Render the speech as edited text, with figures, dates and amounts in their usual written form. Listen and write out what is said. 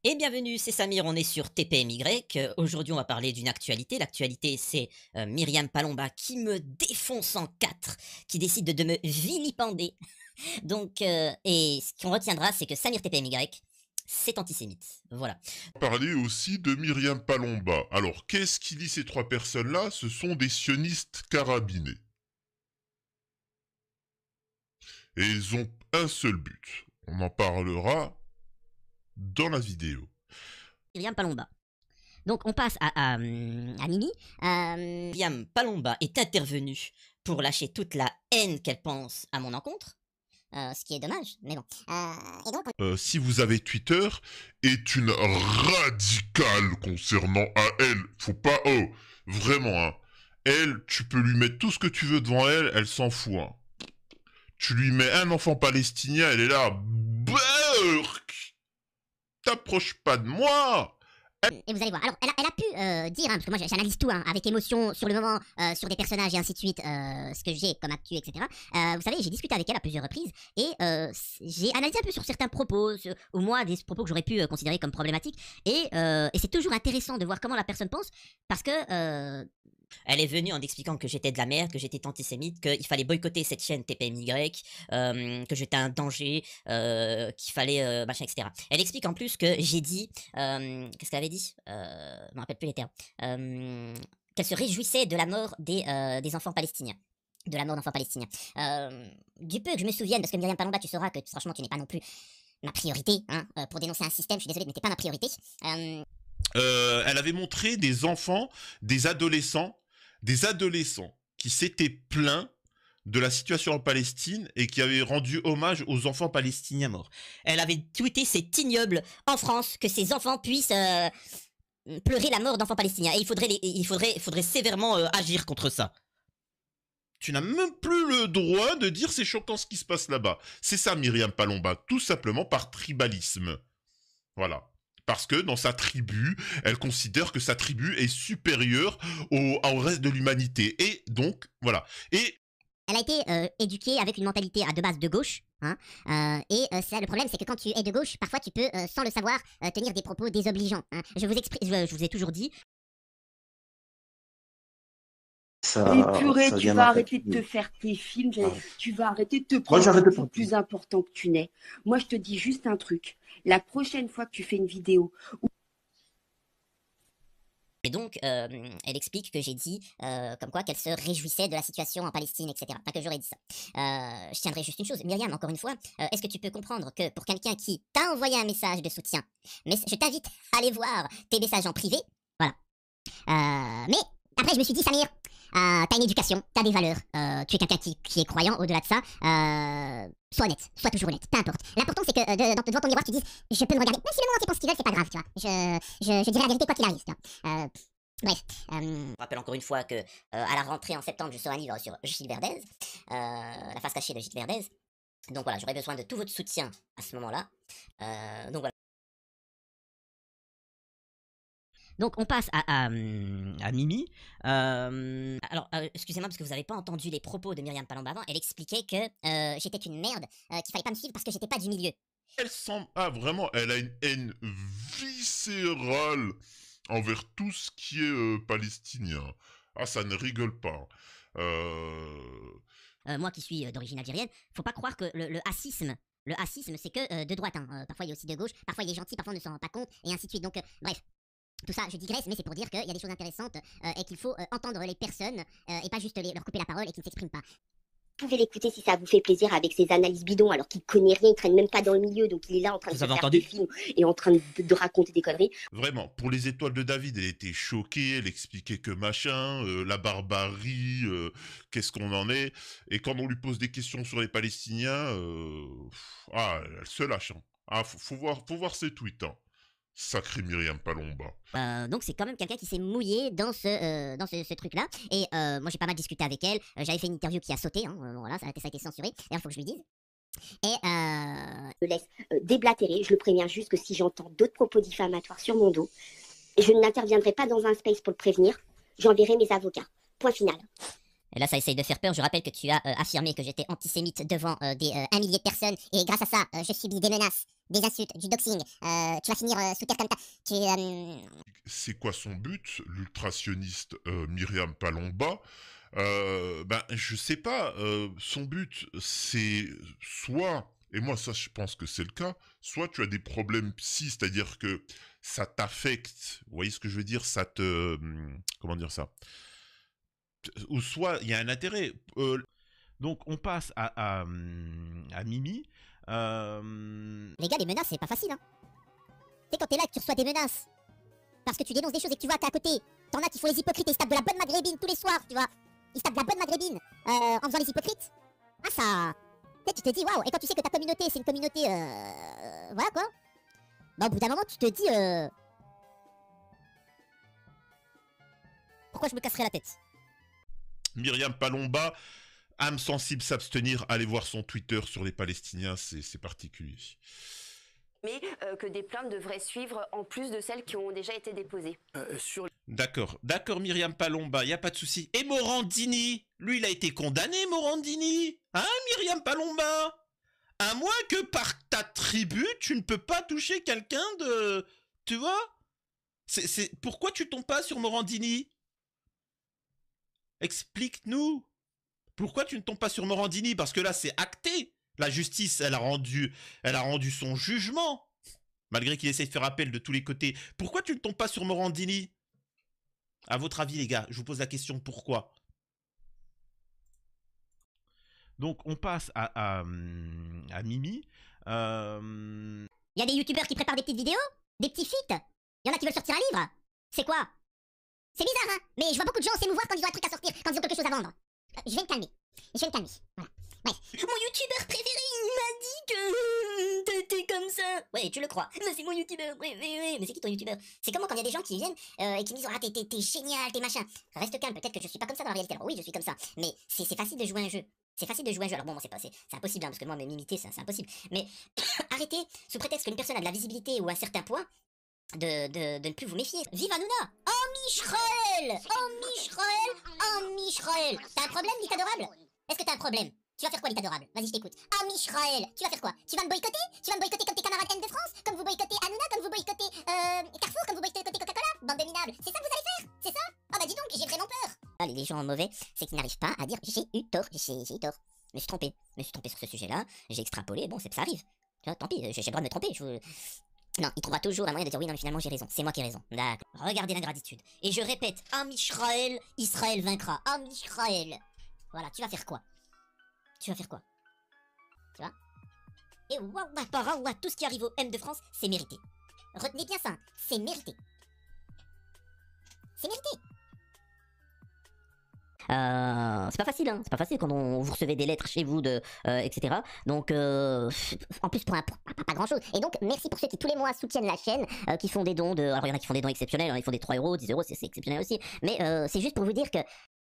Et bienvenue, c'est Samir, on est sur TPMY. Aujourd'hui, on va parler d'une actualité. L'actualité, c'est Myriam Palomba qui me défonce en quatre, qui décide de me vilipender. Donc, et ce qu'on retiendra, c'est que Samir TPMY, c'est antisémite. Voilà. Parler aussi de Myriam Palomba. Alors, qu'est-ce qui lie ces trois personnes-là? Ce sont des sionistes carabinés. Et ils ont un seul but. On en parlera dans la vidéo. Myriam Palomba. Donc, on passe à Mimi. Myriam Palomba est intervenue pour lâcher toute la haine qu'elle pense à mon encontre. Ce qui est dommage, mais bon. Et donc, Si vous avez Twitter, est une radicale concernant à elle. Faut pas... Oh, vraiment, hein. Elle, tu peux lui mettre tout ce que tu veux devant elle, elle s'en fout, hein. Tu lui mets un enfant palestinien, elle est là... Burk, t'approches pas de moi. Et vous allez voir. Alors, elle a pu dire, hein, parce que moi j'analyse tout hein, avec émotion sur le moment, sur des personnages et ainsi de suite, ce que j'ai comme actu, etc. Vous savez, j'ai discuté avec elle à plusieurs reprises et j'ai analysé un peu sur certains propos, au moins des propos que j'aurais pu considérer comme problématiques. Et c'est toujours intéressant de voir comment la personne pense, parce que elle est venue en expliquant que j'étais de la merde, que j'étais antisémite, qu'il fallait boycotter cette chaîne TPMY, que j'étais un danger, qu'il fallait machin, etc. Elle explique en plus que j'ai dit, qu'est-ce qu'elle avait dit Je me rappelle plus les termes. Qu'elle se réjouissait de la mort des enfants palestiniens. De la mort d'enfants palestiniens. Du peu que je me souvienne, parce que Myriam Palomba, tu sauras que franchement, tu n'es pas non plus ma priorité, hein, pour dénoncer un système, je suis désolé, mais t'es pas ma priorité. Elle avait montré des enfants, des adolescents qui s'étaient plaints de la situation en Palestine et qui avaient rendu hommage aux enfants palestiniens morts. Elle avait tweeté, c'est ignoble en France que ces enfants puissent pleurer la mort d'enfants palestiniens. Et il faudrait sévèrement agir contre ça. Tu n'as même plus le droit de dire c'est choquant ce qui se passe là-bas. C'est ça Myriam Palomba, tout simplement par tribalisme. Voilà. Parce que dans sa tribu, elle considère que sa tribu est supérieure au reste de l'humanité. Et donc, voilà. Et elle a été éduquée avec une mentalité à de base de gauche. Hein, le problème, c'est que quand tu es de gauche, parfois tu peux, sans le savoir, tenir des propos désobligeants. Hein. Je vous ai toujours dit. Et purée, ça tu vient vas d'en arrêter de te fatiguer. faire tes films, Ah. tu vas arrêter de te Moi, prendre j'arrête pour pas. plus important que tu n'es. Moi, je te dis juste un truc. La prochaine fois que tu fais une vidéo. Et donc, elle explique que j'ai dit comme quoi qu'elle se réjouissait de la situation en Palestine, etc. Pas que j'aurais dit ça. Je tiendrai juste une chose. Myriam, encore une fois, est-ce que tu peux comprendre que pour quelqu'un qui t'a envoyé un message de soutien, mais je t'invite à aller voir tes messages en privé, voilà. Mais après, je me suis dit, Samir, t'as une éducation, t'as des valeurs, tu es quelqu'un qui est croyant au-delà de ça. Sois honnête, sois toujours honnête, peu importe. L'important, c'est que devant ton miroir, tu dises, je peux me regarder. Même si le moment, c'est pour ce qu'ils veulent, c'est pas grave, tu vois. Je dirai la vérité quoi qu'il arrive, tu vois. Bref. Je rappelle encore une fois que à la rentrée en septembre, je sors un livre sur Gilles Verdez, La face cachée de Gilles Verdez. Donc voilà, j'aurai besoin de tout votre soutien à ce moment-là. Donc voilà. Donc on passe à Mimi. Alors excusez-moi parce que vous n'avez pas entendu les propos de Myriam Palomba avant. Elle expliquait que j'étais une merde, qu'il fallait pas me suivre parce que j'étais pas du milieu. elle semble... Ah, vraiment, elle a une haine viscérale envers tout ce qui est palestinien. Ah, ça ne rigole pas. Moi qui suis d'origine algérienne, faut pas croire que le hassisme, c'est que de droite. Hein. Parfois il est aussi de gauche, parfois il est gentil, parfois on ne s'en rend pas compte, et ainsi de suite. Donc bref. Tout ça, je digresse, mais c'est pour dire qu'il y a des choses intéressantes et qu'il faut entendre les personnes et pas juste leur couper la parole et qu'ils ne s'expriment pas. Vous pouvez l'écouter si ça vous fait plaisir avec ses analyses bidons, alors qu'il connaît rien, il traîne même pas dans le milieu, donc il est là en train de Vous se avez faire entendu des films et en train de raconter des conneries. Vraiment, pour les étoiles de David, elle était choquée, elle expliquait que machin, la barbarie, qu'est-ce qu'on en est. Et quand on lui pose des questions sur les Palestiniens, elle se lâche. Hein. Ah, faut voir ses tweets. Hein. Sacré Myriam Palomba. Donc c'est quand même quelqu'un qui s'est mouillé dans ce truc-là. Et moi j'ai pas mal discuté avec elle. J'avais fait une interview qui a sauté. Hein. Voilà, ça a été censuré. D'ailleurs, il faut que je lui dise. Et Je laisse déblatérer. Je le préviens juste que si j'entends d'autres propos diffamatoires sur mon dos, je n'interviendrai pas dans un space pour le prévenir. J'enverrai mes avocats. Point final. Et là, ça essaye de faire peur. Je rappelle que tu as affirmé que j'étais antisémite devant un millier de personnes. Et grâce à ça, je subis des menaces, des insultes, du doxing. Tu vas finir sous terre comme ça. C'est quoi son but, l'ultrationniste Myriam Palomba? Ben, je sais pas. Son but, c'est soit, et moi ça je pense que c'est le cas, soit tu as des problèmes psy, c'est-à-dire que ça t'affecte. Vous voyez ce que je veux dire? Ça te... comment dire ça? Ou soit il y a un intérêt. Donc on passe à Mimi. Les gars, les menaces, c'est pas facile, hein. Tu sais, quand t'es là et que tu reçois des menaces, parce que tu dénonces des choses et que tu vois qu'à côté, t'en as qui font les hypocrites et ils se tapent de la bonne maghrébine tous les soirs, tu vois. Ils se tapent de la bonne maghrébine en faisant les hypocrites. Ah, ça... Tu te dis, waouh, et quand tu sais que ta communauté, c'est une communauté... voilà, quoi. Bah, au bout d'un moment, tu te dis... pourquoi je me casserais la tête? Myriam Palomba, âme sensible s'abstenir, allez voir son Twitter sur les Palestiniens, c'est particulier. Mais que des plaintes devraient suivre en plus de celles qui ont déjà été déposées. D'accord, Myriam Palomba, y a pas de souci. Et Morandini, lui il a été condamné, Morandini. Hein, Myriam Palomba? À moins que par ta tribu, tu ne peux pas toucher quelqu'un de... Tu vois? Pourquoi tu tombes pas sur Morandini? Explique-nous. Pourquoi tu ne tombes pas sur Morandini? Parce que là, c'est acté. La justice, elle a rendu son jugement. Malgré qu'il essaie de faire appel de tous les côtés. Pourquoi tu ne tombes pas sur Morandini? À votre avis, les gars, je vous pose la question, pourquoi? Donc, on passe à Mimi. Il y a des youtubeurs qui préparent des petites vidéos, des petits feats. Il y en a qui veulent sortir un livre. C'est quoi? C'est bizarre, hein? Mais je vois beaucoup de gens s'émouvoir quand ils ont un truc à sortir, quand ils ont quelque chose à vendre. Je vais me calmer. Voilà. Bref. Mon youtubeur préféré, il m'a dit que t'étais comme ça. Ouais, tu le crois. Mais c'est mon youtubeur. Ouais. Mais c'est qui ton youtubeur? C'est comment quand il y a des gens qui viennent et qui me disent ah t'es génial, t'es machin. Reste calme, peut-être que je suis pas comme ça dans la réalité. Alors oui, je suis comme ça. Mais c'est facile de jouer un jeu. C'est facile de jouer un jeu. Alors bon, c'est impossible, hein, parce que moi, m'imiter, c'est impossible. Mais arrêtez, sous prétexte qu'une personne a de la visibilité ou un certain point, de ne plus vous méfier. Vive Hanouna! Oh Mishraël! T'as un problème, Lita adorable? Est-ce que t'as un problème? Tu vas faire quoi, Lita adorable? Vas-y, je t'écoute. Oh Mishraël! Tu vas faire quoi? Tu vas me boycotter? Tu vas me boycotter comme tes camarades N de France? Comme vous boycottez Hanouna? Comme vous boycottez Carrefour? Comme vous boycottez Coca-Cola? Bande de minables! C'est ça que vous allez faire? C'est ça? Oh bah dis donc, j'ai vraiment peur! Ah, les gens mauvais, c'est qu'ils n'arrivent pas à dire j'ai eu tort. Je me suis trompé sur ce sujet-là. J'ai extrapolé, bon, ça arrive. Tu vois, tant pis, j'ai le droit de me tromper. Non, il trouvera toujours un moyen de dire oui, non, mais finalement j'ai raison, c'est moi qui ai raison. D'accord. Regardez l'ingratitude. Et je répète, Mishraël, Israël vaincra. Mishraël. Voilà, tu vas faire quoi? Tu vois? Et wallah, par Allah, tout ce qui arrive au M de France, c'est mérité. Retenez bien ça, c'est mérité. C'est mérité. C'est pas facile, hein. C'est pas facile quand vous recevez des lettres chez vous, etc. Donc, en plus, pour pas grand chose. Et donc, merci pour ceux qui tous les mois soutiennent la chaîne, qui font des dons alors, il y en a qui font des dons exceptionnels, hein, ils font des 3 euros, 10 euros, c'est exceptionnel aussi. Mais c'est juste pour vous dire que